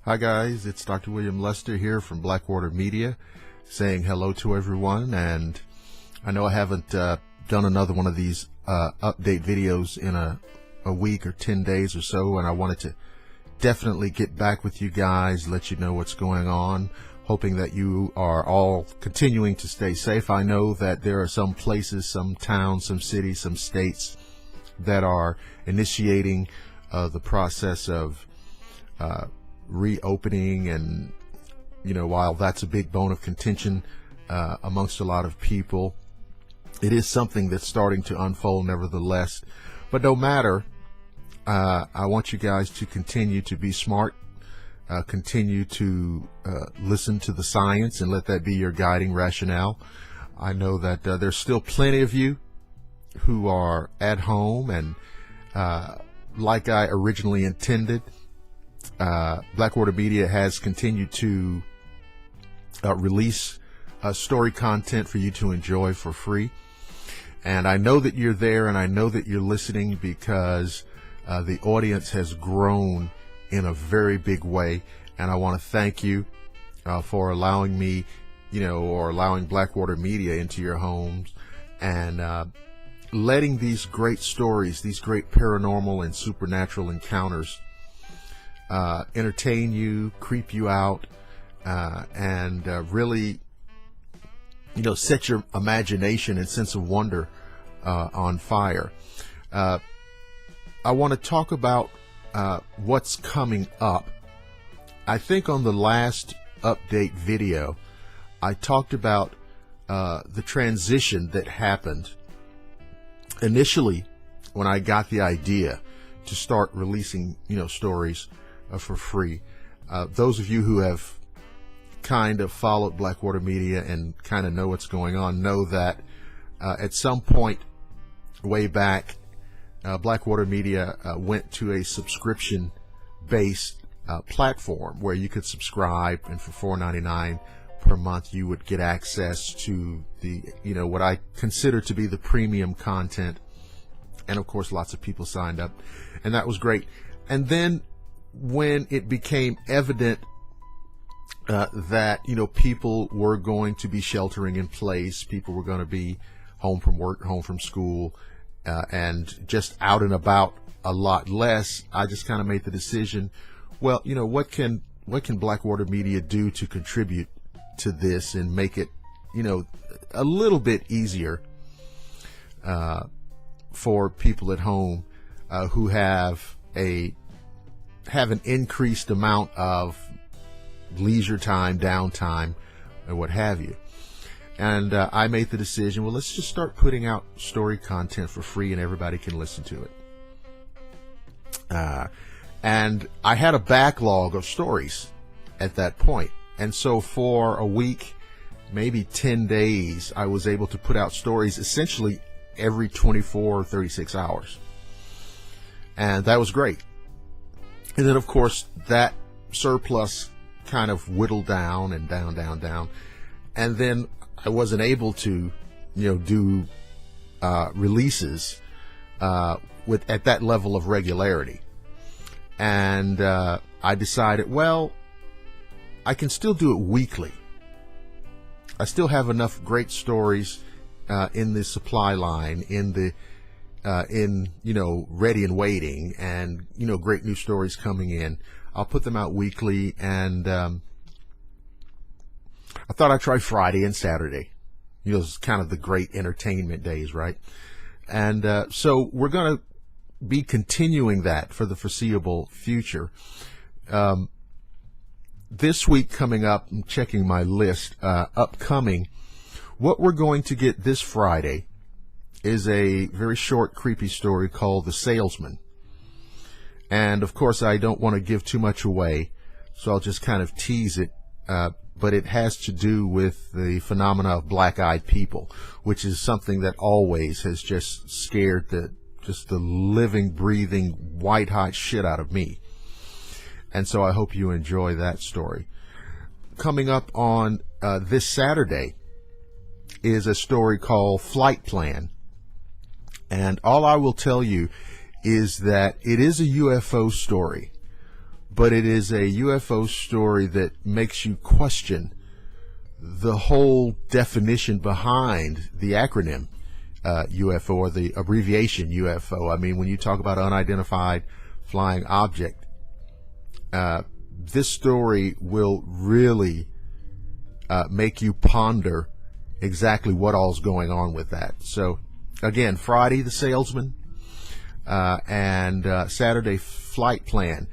Hi guys, it's Dr. William Lester here from Blackwater Media saying hello to everyone. And I know I haven't done another one of these update videos in a week or 10 days or so, and I wanted to definitely get back with you guys, let you know what's going on, hoping that you are all continuing to stay safe. I know that there are some places, some towns, some cities, some states that are initiating the process of reopening, and while that's a big bone of contention amongst a lot of people, it is something that's starting to unfold nevertheless. But no matter, I want you guys to continue to be smart, continue to listen to the science and let that be your guiding rationale. I know that there's still plenty of you who are at home, and like I originally intended, Blackwater Media has continued to release story content for you to enjoy for free. And I know that you're there, and I know that you're listening, because the audience has grown in a very big way. And I want to thank you for allowing me, or allowing Blackwater Media into your homes, and letting these great stories, these great paranormal and supernatural encounters entertain you, creep you out, and really, set your imagination and sense of wonder on fire. I want to talk about what's coming up. I think on the last update video, I talked about the transition that happened initially when I got the idea to start releasing, stories for free. Those of you who have kind of followed Blackwater Media and kind of know what's going on know that at some point way back, Blackwater Media went to a subscription-based platform where you could subscribe, and for $4.99 per month you would get access to the, what I consider to be the premium content. And of course, lots of people signed up, and that was great. And then when it became evident that people were going to be sheltering in place, people were going to be home from work, home from school, and just out and about a lot less, I just kind of made the decision, well, what can Blackwater Media do to contribute to this and make it a little bit easier for people at home who have an increased amount of leisure time, downtime, and what have you. And I made the decision, well, let's just start putting out story content for free and everybody can listen to it. And I had a backlog of stories at that point. And so for a week, maybe 10 days, I was able to put out stories essentially every 24 or 36 hours. And that was great. And then, of course, that surplus kind of whittled down and down. And then I wasn't able to, do releases at that level of regularity. And I decided, well, I can still do it weekly. I still have enough great stories in the supply line, in ready and waiting, and great new stories coming in. I'll put them out weekly, and I thought I'd try Friday and Saturday. It's kind of the great entertainment days, right? And so we're going to be continuing that for the foreseeable future. This week coming up, I'm checking my list, upcoming, what we're going to get this Friday is a very short, creepy story called The Salesman. And of course, I don't want to give too much away, so I'll just kind of tease it. But it has to do with the phenomena of black-eyed people, which is something that always has just scared the living, breathing, white-hot shit out of me. And so I hope you enjoy that story. Coming up on this Saturday is a story called Flight Plan. And all I will tell you is that it is a UFO story, but it is a UFO story that makes you question the whole definition behind the acronym UFO, or the abbreviation UFO. I mean, when you talk about unidentified flying object, this story will really make you ponder exactly what all's going on with that. So again, Friday, the salesman, and Saturday, flight plan.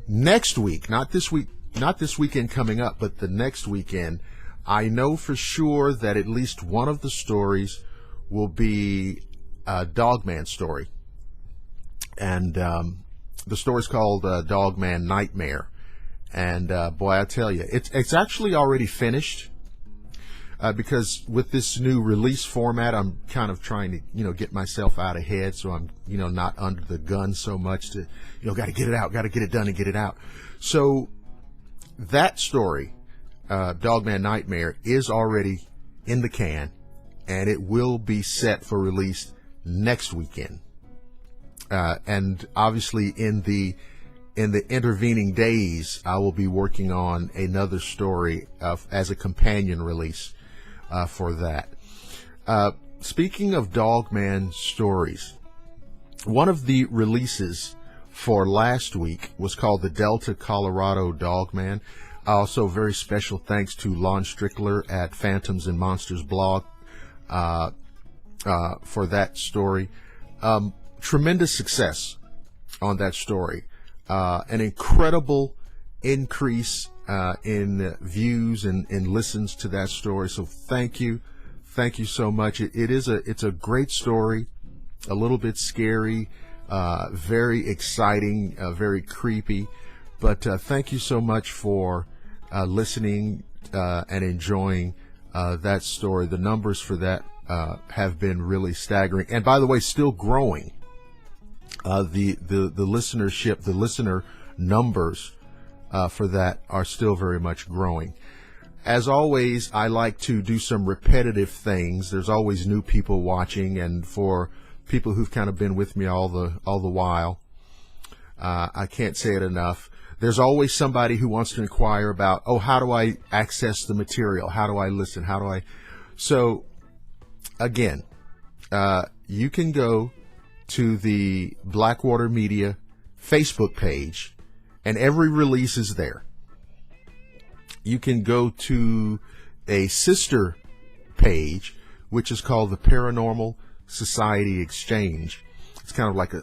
Next week, not this weekend coming up, but the next weekend, I know for sure that at least one of the stories will be a Dogman story. And the story's called Dogman Nightmare. And boy, I tell you, it's actually already finished, because with this new release format, I'm kind of trying to, get myself out ahead, so I'm, not under the gun so much to, got to get it out, got to get it done and get it out. So that story, Dogman Nightmare, is already in the can, and it will be set for release next weekend. And obviously in the intervening days, I will be working on another story as a companion release for that. Speaking of Dogman stories, one of the releases for last week was called the Delta, Colorado Dogman. Also, very special thanks to Lon Strickler at Phantoms and Monsters blog for that story. Tremendous success on that story. An incredible increase in views and listens to that story. So thank you so much. It's a great story, a little bit scary, very exciting, very creepy. But thank you so much for listening and enjoying that story. The numbers for that have been really staggering, and by the way, still growing. The listenership, the listener numbers for that are still very much growing. As always, I like to do some repetitive things. There's always new people watching, and for people who've kind of been with me all the while, I can't say it enough. There's always somebody who wants to inquire about, how do I access the material? How do I listen? So again, you can go to the Blackwater Media Facebook page, and every release is there. You can go to a sister page, which is called the Paranormal Society Exchange. It's kind of like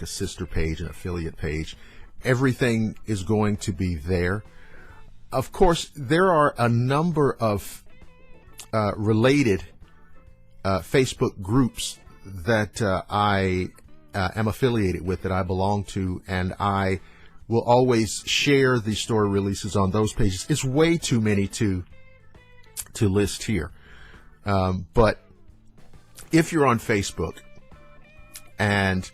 a sister page, an affiliate page. Everything is going to be there. Of course, there are a number of related Facebook groups that I am affiliated with, that I belong to, and I will always share the story releases on those pages. It's way too many to list here. But if you're on Facebook and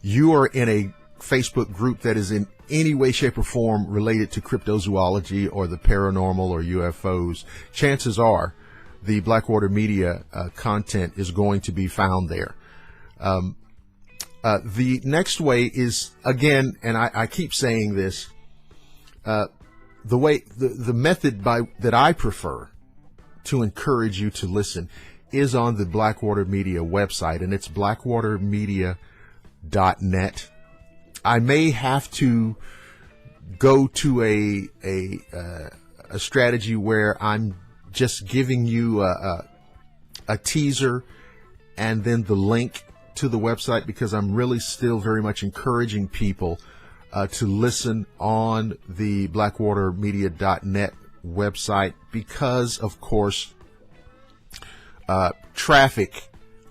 you are in a Facebook group that is in any way, shape, or form related to cryptozoology or the paranormal or UFOs, chances are the Blackwater Media content is going to be found there. The next way is, again, and I keep saying this, the method that I prefer to encourage you to listen is on the Blackwater Media website, and it's blackwatermedia.net. I may have to go to a strategy where I'm just giving you a teaser and then the link to the website, because I'm really still very much encouraging people to listen on the blackwatermedia.net website, because, of course, traffic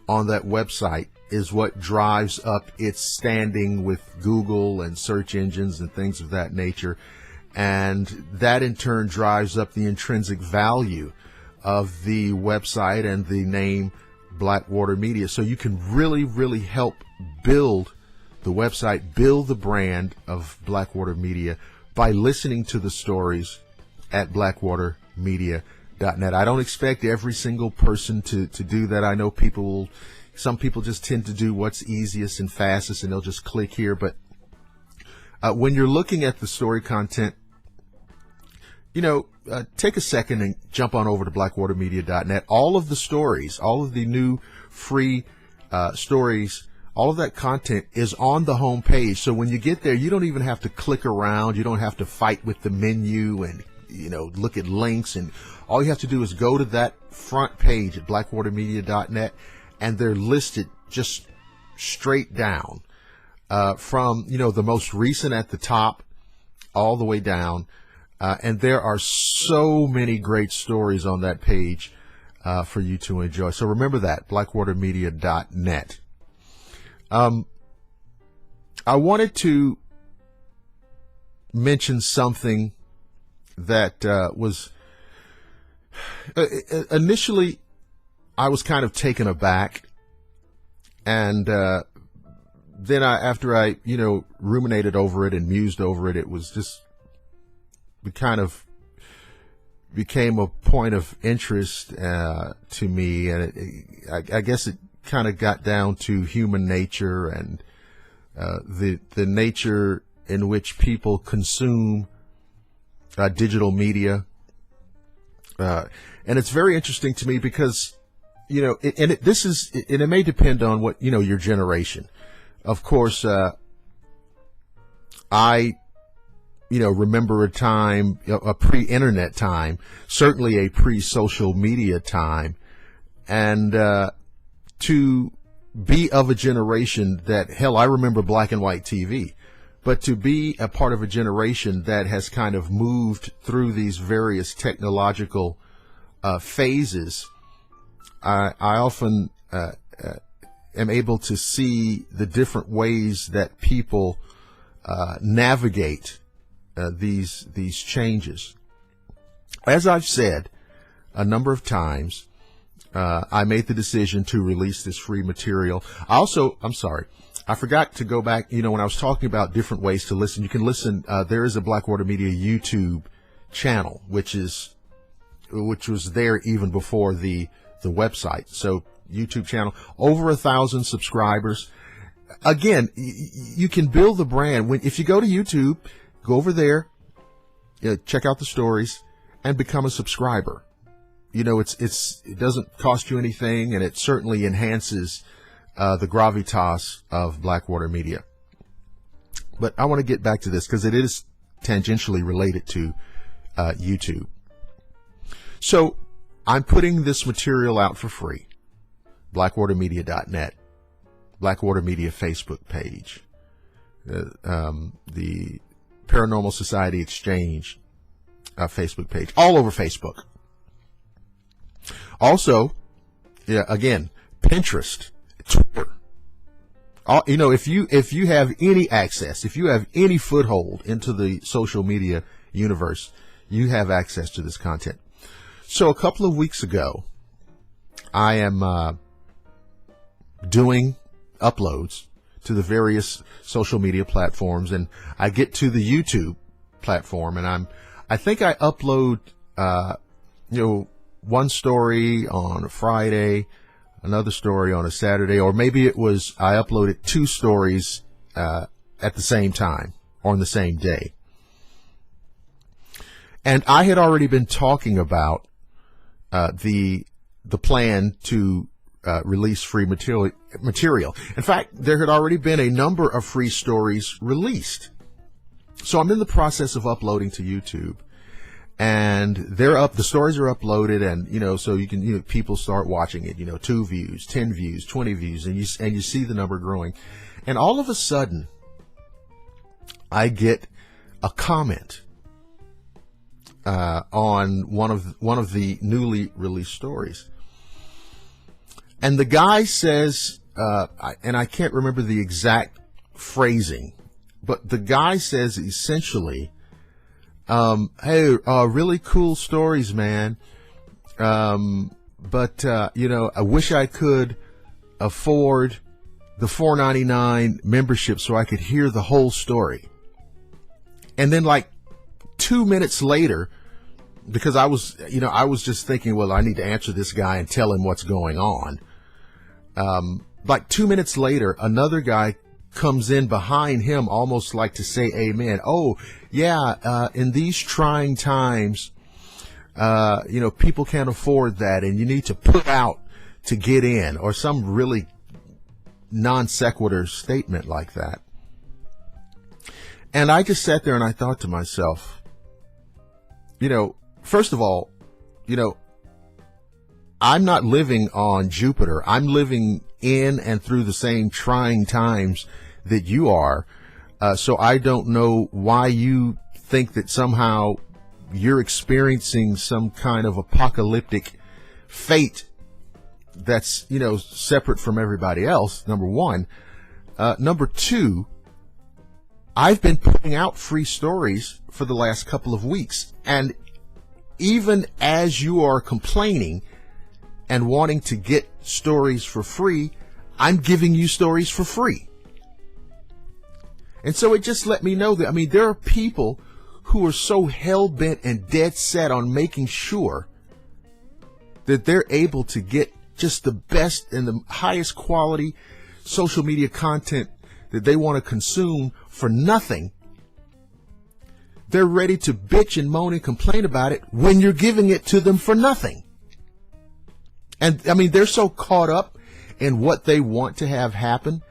on that website is what drives up its standing with Google and search engines and things of that nature. And that in turn drives up the intrinsic value of the website and the name Blackwater Media. So you can really, really help build the website, build the brand of Blackwater Media by listening to the stories at blackwatermedia.net. I don't expect every single person to do that. I know some people just tend to do what's easiest and fastest, and they'll just click here. But When you're looking at the story content, take a second and jump on over to blackwatermedia.net. All of the stories, all of the new free stories, all of that content is on the home page. So when you get there, you don't even have to click around. You don't have to fight with the menu and, look at links. And all you have to do is go to that front page at blackwatermedia.net, and they're listed just straight down from, the most recent at the top all the way down. And there are so many great stories on that page for you to enjoy. So remember that, blackwatermedia.net. I wanted to mention something that was initially I was kind of taken aback, and then after I ruminated over it and mused over it, it was just kind of became a point of interest to me, and I guess it kind of got down to human nature and the nature in which people consume digital media, and it's very interesting to me because it may depend on what your generation. Of course, I remember a time, a pre-internet time, certainly a pre-social media time, and to be of a generation that, hell, I remember black and white TV, but to be a part of a generation that has kind of moved through these various technological phases, I often am able to see the different ways that people navigate these changes. As I've said a number of times, I made the decision to release this free material. I'm sorry, I forgot to go back. When I was talking about different ways to listen, you can listen. There is a Blackwater Media YouTube channel, which was there even before the website. So YouTube channel, over 1,000 subscribers. Again, you can build the brand if you go to YouTube. Go over there, check out the stories, and become a subscriber. It doesn't cost you anything, and it certainly enhances the gravitas of Blackwater Media. But I want to get back to this because it is tangentially related to YouTube. So I'm putting this material out for free. BlackwaterMedia.net, Blackwater Media Facebook page, the Paranormal Society Exchange Facebook page, all over Facebook. Also, again, Pinterest, Twitter. If you have any access, if you have any foothold into the social media universe, you have access to this content. So a couple of weeks ago, I am doing uploads to the various social media platforms, and I get to the YouTube platform, and I think I upload one story on a Friday, another story on a Saturday, or maybe I uploaded 2 stories at the same time or on the same day. And I had already been talking about the plan to release free material. In fact, there had already been a number of free stories released. So I'm in the process of uploading to YouTube, and they're up. The stories are uploaded, and so you can people start watching it. 2 views, 10 views, 20 views, and you see the number growing. And all of a sudden, I get a comment on one of the newly released stories. And the guy says, and I can't remember the exact phrasing, but the guy says essentially, hey, really cool stories, man. But I wish I could afford the $4.99 membership so I could hear the whole story. And then 2 minutes later, because I was just thinking, well, I need to answer this guy and tell him what's going on. 2 minutes later, another guy comes in behind him almost like to say amen. Oh, yeah, in these trying times, people can't afford that, and you need to put out to get in, or some really non sequitur statement like that. And I just sat there and I thought to myself, first of all, I'm not living on Jupiter. I'm living in and through the same trying times that you are. So I don't know why you think that somehow you're experiencing some kind of apocalyptic fate that's, separate from everybody else, number one. Number two, I've been putting out free stories for the last couple of weeks. And even as you are complaining and wanting to get stories for free, I'm giving you stories for free. And so it just let me know that, there are people who are so hell-bent and dead set on making sure that they're able to get just the best and the highest quality social media content that they want to consume for nothing. They're ready to bitch and moan and complain about it when you're giving it to them for nothing. And they're so caught up in what they want to have happen,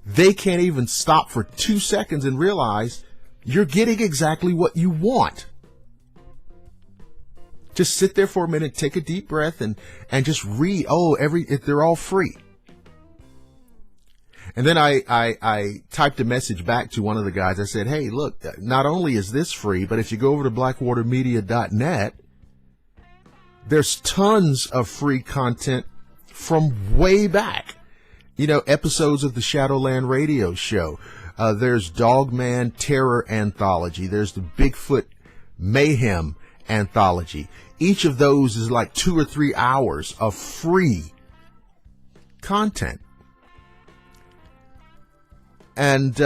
they can't even stop for 2 seconds and realize you're getting exactly what you want. Just sit there for a minute, take a deep breath, and just read. They're all free. And then I typed a message back to one of the guys. I said, hey, look, not only is this free, but if you go over to blackwatermedia.net, there's tons of free content from way back. Episodes of the Shadowland radio show. There's Dogman Terror Anthology. There's the Bigfoot Mayhem Anthology. Each of those is like 2 or 3 hours of free content. And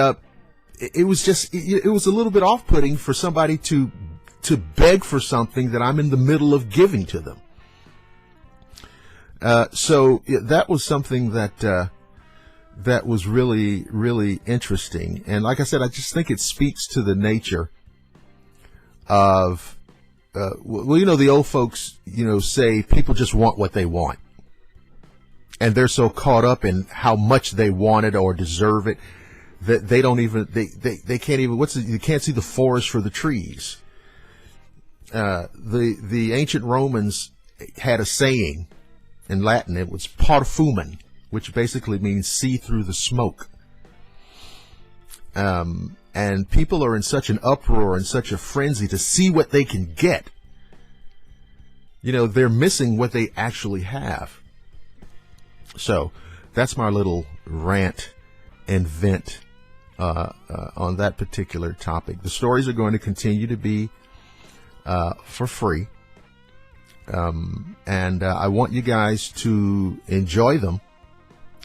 it was a little bit off-putting for somebody to beg for something that I'm in the middle of giving to them. So that was something that was really, really interesting. And like I said, I just think it speaks to the nature of, the old folks, say people just want what they want. And they're so caught up in how much they want it or deserve it that they don't even, they can't even, you can't see the forest for the trees. The ancient Romans had a saying in Latin. It was parfumum, which basically means see through the smoke. And people are in such an uproar and such a frenzy to see what they can get. They're missing what they actually have. So that's my little rant and vent on that particular topic. The stories are going to continue to be for free. And I want you guys to enjoy them.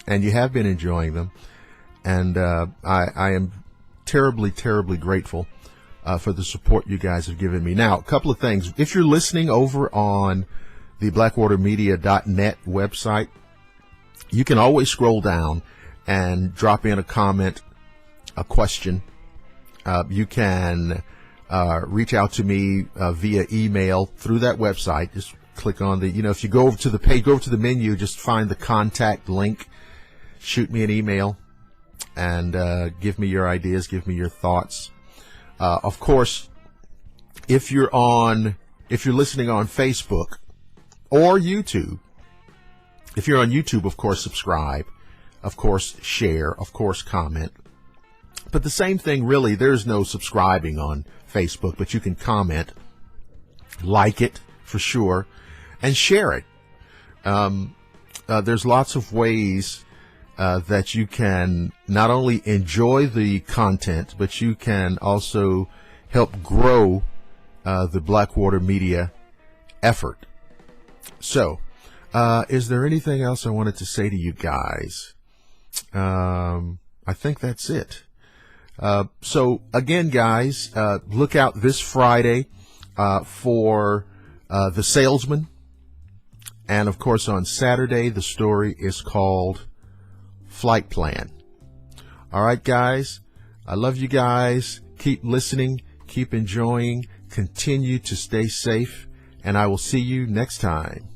And you have been enjoying them. And I am terribly, terribly grateful for the support you guys have given me. Now, a couple of things. If you're listening over on the blackwatermedia.net website, you can always scroll down and drop in a comment, a question. You can reach out to me via email through that website. Just click on the, if you go over to the page, go over to the menu, just find the contact link, shoot me an email, and give me your ideas, give me your thoughts. Of course, if you're listening on Facebook or YouTube, if you're on YouTube, of course, subscribe, of course, share, of course, comment. But the same thing, really, there's no subscribing on Facebook, but you can comment, like it for sure, and share it. There's lots of ways that you can not only enjoy the content, but you can also help grow the Blackwater Media effort. So, is there anything else I wanted to say to you guys? I think that's it. So again, guys, look out this Friday for The Salesman. And of course on Saturday, the story is called Flight Plan. All right, guys. I love you guys. Keep listening. Keep enjoying. Continue to stay safe. And I will see you next time.